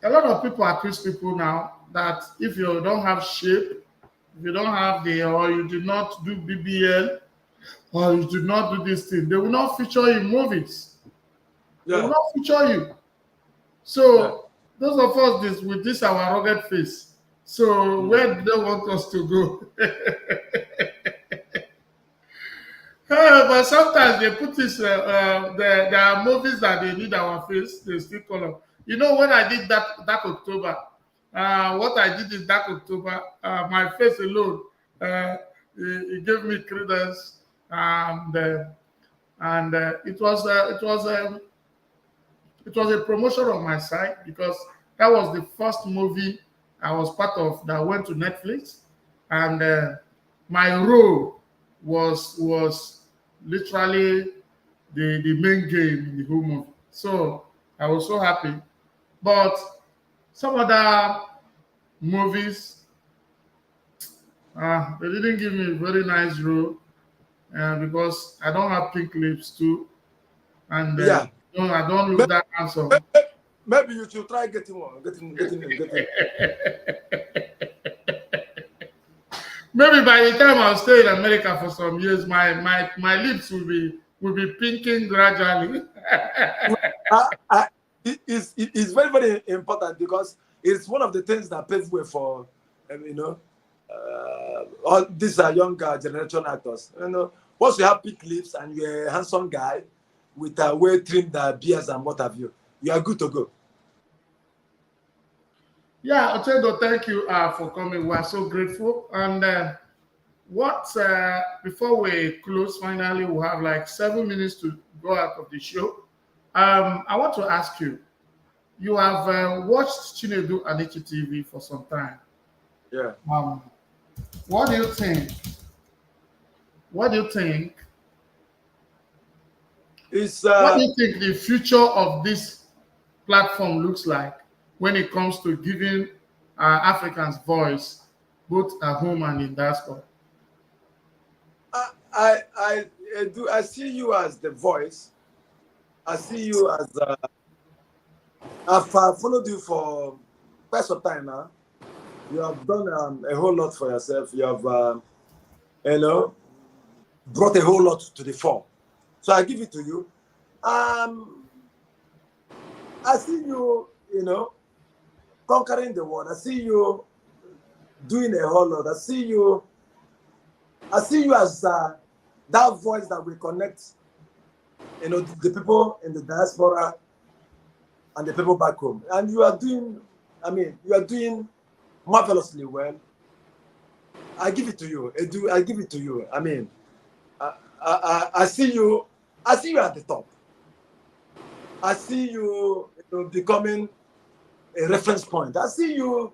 lot of people accuse people now that if you don't have shape, if you don't have or you did not do BBL, or you did not do this thing, they will not feature you in movies. They will not feature you. So those of us with this our rugged face. So where do they want us to go? But sometimes they put this. There are movies that they need our face. They still call them. You know, when I did that October, what I did in that October, my face alone, it gave me credence, and it was a promotion on my side because that was the first movie I was part of that went to Netflix, and my role was literally the main game in the whole movie. So I was so happy. But some other movies, they didn't give me a very nice role because I don't have pink lips too, and I don't look that handsome. Maybe you should try getting one. Getting. Maybe by the time I'll stay in America for some years, my lips will be pinking gradually. It's very, very important because it's one of the things that paves way for all these are younger generation actors. You know, once you have pink lips and you're a handsome guy with a well-trimmed beards and what have you, you are good to go. Yeah, Ochendo, thank you for coming. We are so grateful. And before we close, finally, we'll have like 7 minutes to go out of the show. I want to ask you, you have watched CHINEDU ANICHI TV for some time. Yeah. What do you think? What do you think? What do you think the future of this platform looks like when it comes to giving Africans voice, both at home and in diaspora? I see you as the voice. I see you as I've followed you for quite some time now. You have done a whole lot for yourself. You have, brought a whole lot to the fore. So I give it to you. I see you, conquering the world. I see you doing a whole lot. I see you as that voice that will connect, the people in the diaspora and the people back home. And you are doing marvelously well. I give it to you. I give it to you. I mean, I see you at the top. I see you, becoming a reference point. I see you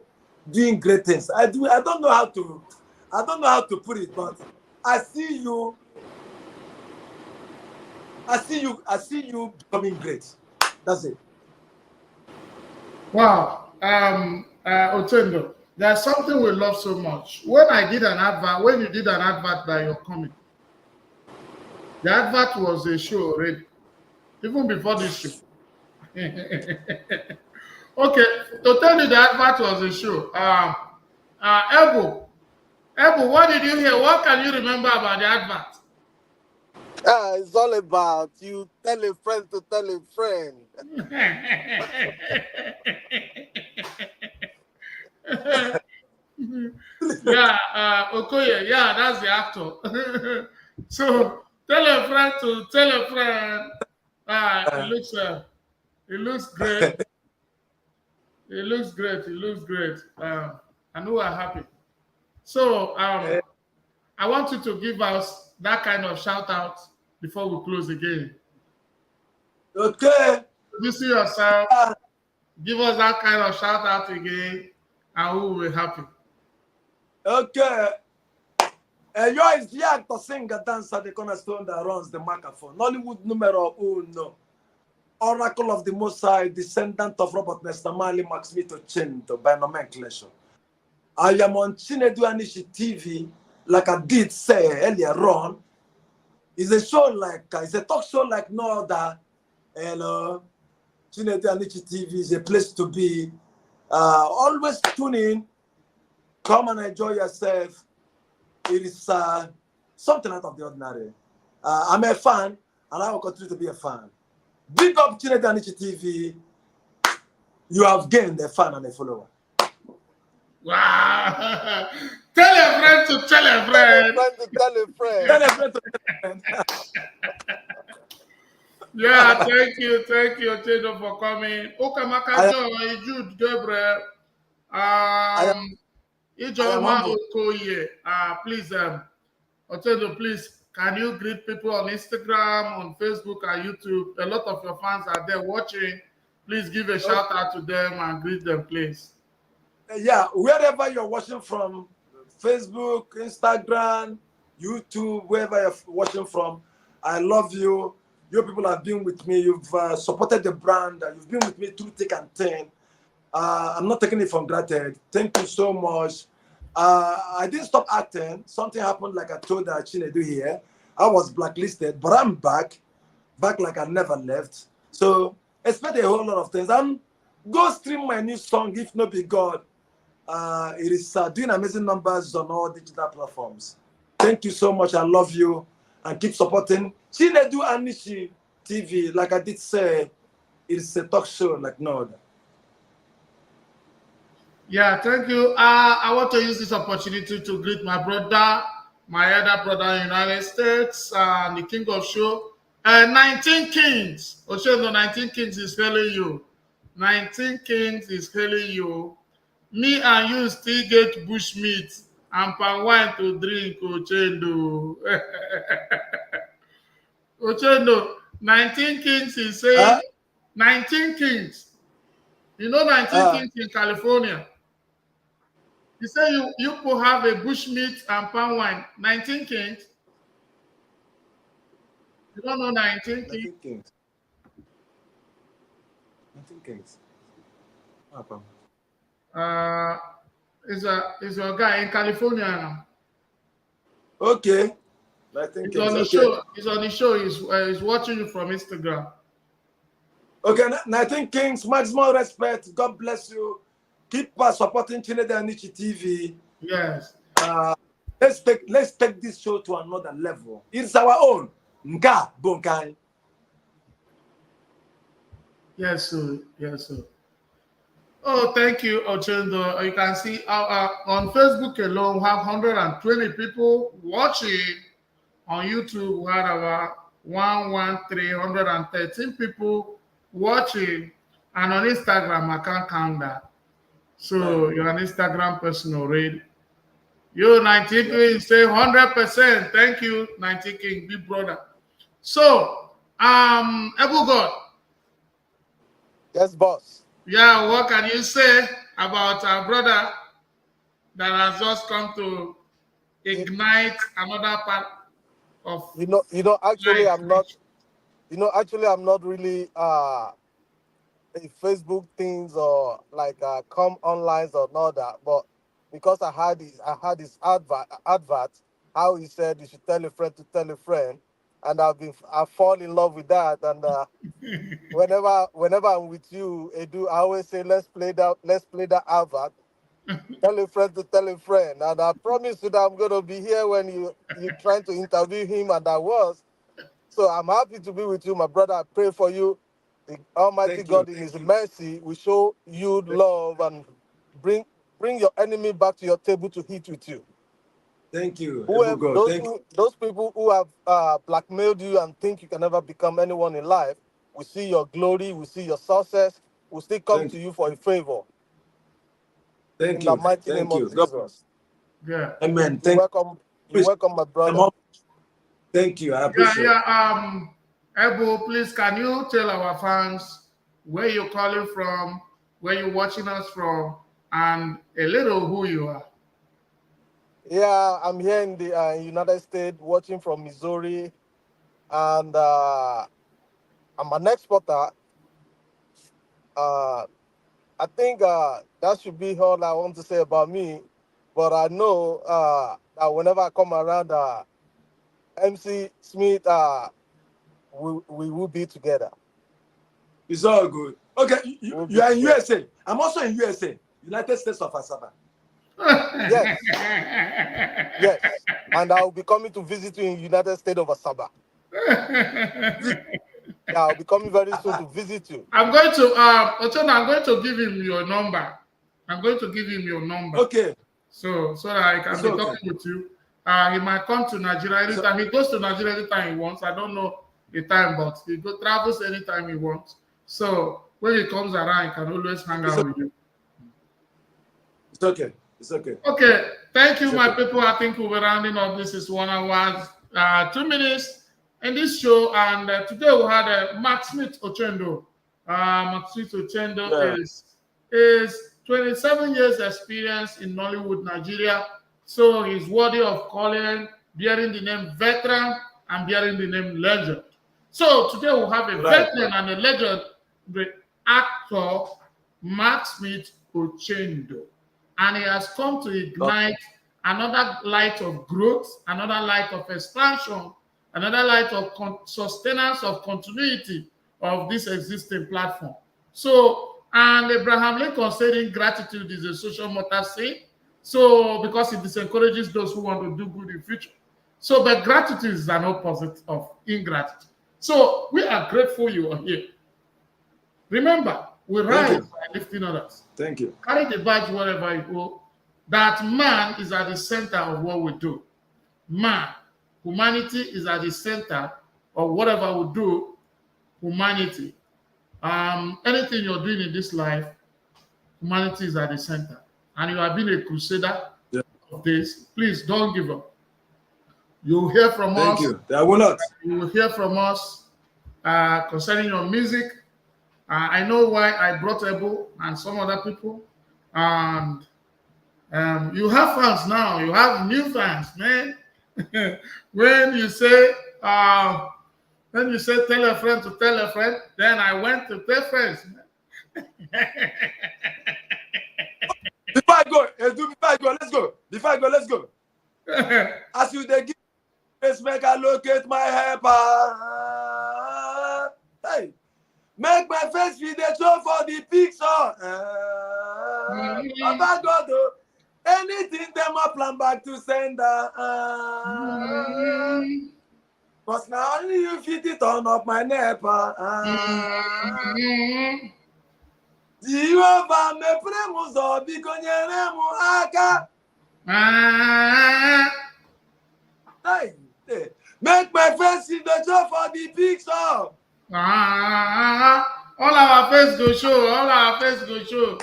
doing great things. I don't know how to put it, but I see you becoming great. That's it. Wow. Ochendo, There's something we love so much. When I did an advert, when you did an advert that you're coming, the advert was a show already, even before this show. Okay, to tell you the advert was a show. Ebu, what did you hear? What can you remember about the advert? It's all about you tell a friend to tell a friend. Yeah, Okoye, yeah, that's the actor. So tell a friend to tell a friend. It looks great. It looks great. It looks great. I know we're happy. So I want you to give us that kind of shout out before we close again. Okay. You see yourself, give us that kind of shout out again, and we will be happy. Okay. You is the actor, singer, dancer, the cornerstone that runs the microphone. Nollywood numero uno. Oracle of the Most High, descendant of Robert Nestamali, MCSMITH Ochendo, by nomenclature. I am on CHINEDU ANICHI TV, like I did say earlier on. It's a show like, it's a talk show like no other. And CHINEDU ANICHI TV is a place to be. Always tune in. Come and enjoy yourself. It is something out of the ordinary. I'm a fan, and I will continue to be a fan. Big up CHINEDU ANICHI TV. You have gained a fan and a follower. Wow! Tell a friend to tell a friend. Tell a friend to tell a friend. Tell a friend to tell a friend. Yeah, thank you, Ochendo, for coming. Okamaka Joy, Jude Gabriel, Ijoma Okoye. Please, Ochendo, please, can you greet people on Instagram, on Facebook, and YouTube? A lot of your fans are there watching. Please give a shout out to them and greet them, please. Yeah, wherever you're watching from, Facebook, Instagram, YouTube, wherever you're watching from, I love you. You people have been with me. You've supported the brand. You've been with me through thick and thin. I'm not taking it for granted. Thank you so much. I didn't stop acting. Something happened, like I told CHINEDU here. I was blacklisted, but I'm back like I never left. So expect a whole lot of things. Go stream my new song, If No Be God. It is doing amazing numbers on all digital platforms. Thank you so much. I love you. And keep supporting CHINEDU ANICHI TV. Like I did say, it's a talk show like no other. Yeah, thank you. I want to use this opportunity to greet my brother, my elder brother in the United States, the king of show. 19 Kings. Ochendo, 19 Kings is hailing you. 19 Kings is hailing you. Me and you still get bushmeat and palm wine to drink, Ochendo. Ochendo, 19 Kings is saying, 19 Kings. You know 19 Kings in California. You say you could have a bushmeat and palm wine. 19 Kings. You don't know 19 Kings? 19 Kings. 19 Kings. Is a guy in California now. Okay. 19 He's Kings. on the Okay. show. He's on the show. He's watching you from Instagram. Okay, 19 Kings, maximum respect. God bless you. Keep supporting CHINEDU ANICHI TV. Yes. Let's take this show to another level. It's our own. Nga Bonkai. Yes, sir. Yes, sir. Oh, thank you, Ochendo. You can see on Facebook alone, we have 120 people watching. On YouTube, we have about 113 people watching. And on Instagram, I can't count that. So you're an Instagram person already. You 19 King say 100%. Thank you, 19 King, big brother. So, Ebu God. Yes, boss. Yeah, what can you say about our brother that has just come to ignite another part of actually life? I'm not really a Facebook things or like come online or not that, but because I had his advert, how he said you should tell a friend to tell a friend, and I fall in love with that. And whenever I'm with you, Edu, I always say let's play that advert. Tell a friend to tell a friend, and I promise you that I'm gonna be here when you trying to interview him, and I was. So I'm happy to be with you, my brother. I pray for you. The Almighty Thank you. God in His mercy will show you love and bring your enemy back to your table to eat with you. Thank you. Whoever God. Thank you. those people who have blackmailed you and think you can never become anyone in life, we see your glory, we see your success, we still come Thank to you. you for a favor. Thank In the you. mighty Thank name you. of Jesus. Yeah. Amen. You're Thank welcome. You're you. welcome, my brother. Thank you. I Yeah, appreciate it. yeah. Ebo, please, can you tell our fans where you're calling from, where you're watching us from, and a little who you are? Yeah, I'm here in the United States, watching from Missouri, and I'm an exporter. Uh, I think that should be all I want to say about me. But I know that whenever I come around MC Smith, we will be together. It's all good. Okay, We'll be you are in together. USA. I'm also in USA, United States of Asaba. Yes, yes. And I'll be coming to visit you in United States of Asaba. Yeah, I'll be coming very soon to visit you. I'm going to Ochendo, I'm going to give him your number. I'm going to give him your number. Okay. So that I can be talking with you. He might come to Nigeria anytime. He goes to Nigeria anytime he wants. I don't know the time, but he travels anytime he wants. So when he comes around, he can always hang out with you. It's okay. It's okay. Okay. Thank you, my people. I think we'll be rounding up. This is 1 hour, 2 minutes in this show. And today we had Max Smith Ochendo. Max Smith Ochendo is 27 years experience in Nollywood, Nigeria. So he's worthy of calling, bearing the name veteran and bearing the name legend. So today we'll have a veteran and a legend, the actor Max Smith Ochendo. And he has come to ignite another light of growth, another light of expansion, another light of sustenance of continuity of this existing platform. So, and Abraham Lincoln said gratitude is a social motor sin. So, because it disencourages those who want to do good in future. So, but gratitude is an opposite of ingratitude. So, we are grateful you are here. Remember, we rise by lifting others. Thank you. Carry the badge wherever you go. That man is at the center of what we do. Man, humanity is at the center of whatever we do. Humanity. Anything you're doing in this life, humanity is at the center. And you have been a crusader of this. Please don't give up. You'll hear from us. Thank you. I will not. You will hear from us concerning your music. I know why I brought Ebo and some other people. And you have fans now. You have new fans, man. When you say tell a friend to tell a friend, then I went to tell friends. Before I go, let's go. Before I go, let's go. As you they give space, make I locate my helper. Hey, make my face be the show for the picture. Baba God, anything them a plan back to sender. Cause now only you fit it on up my nepa. Jehovah me premuzo bikonyere mu aka. Hey, make my face in the show for the picture. All our face go show. All our face go show.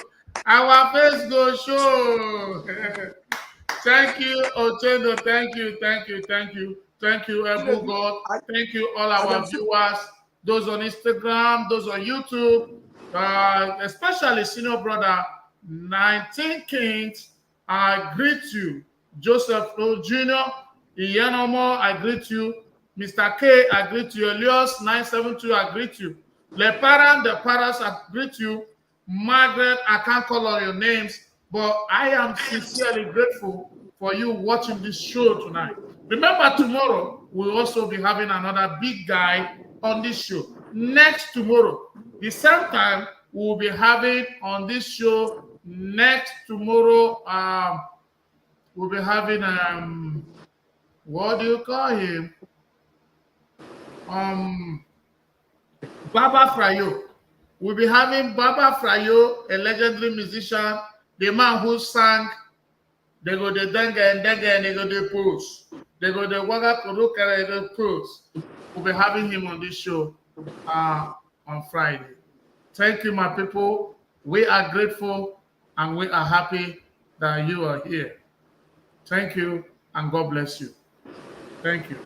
Our face go show. Thank you, Ochendo. Thank you, thank you, thank you. Thank you, Ebu God. Thank you, all our viewers, those on Instagram, those on YouTube, especially senior brother, 19 Kings. I greet you. Joseph O. Jr., Iyanomo, I greet you. Mr. K, I greet you. Elias 972, I greet you. Le Parent, the Paras, I greet you. Margaret, I can't call all your names, But I am sincerely grateful for you watching this show tonight. Remember, tomorrow we'll also be having another big guy on this show. Next tomorrow, the same time, we'll be having on this show next tomorrow. We'll be having what do you call him? Baba Frayo. We'll be having Baba Frayo, a legendary musician, the man who sang they go the dengue and they go the pose. They go the waga kurukere the pose. We'll be having him on this show on Friday. Thank you, my people. We are grateful and we are happy that you are here. Thank you and God bless you. Thank you.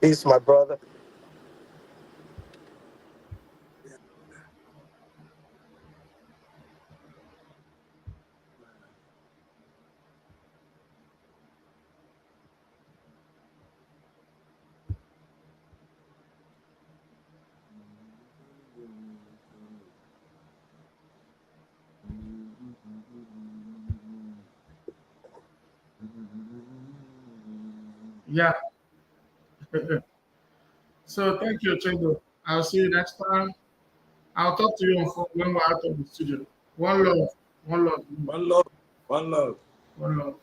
Peace, my brother. Yeah. So thank you, Ochendo. I'll see you next time. I'll talk to you on phone when we're out of the studio. One love. One love. One love. One love. One love.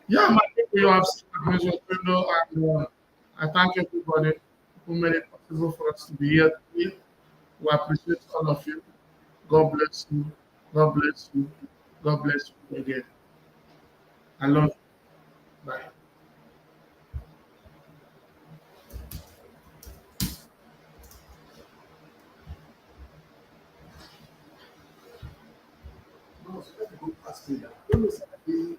Yeah, my people, you have seen Mr. Ochendo, and I thank everybody who made it possible for us to be here today. We appreciate all of you. God bless you. God bless you. God bless you again. I love you. Bye. No, so let me go past it.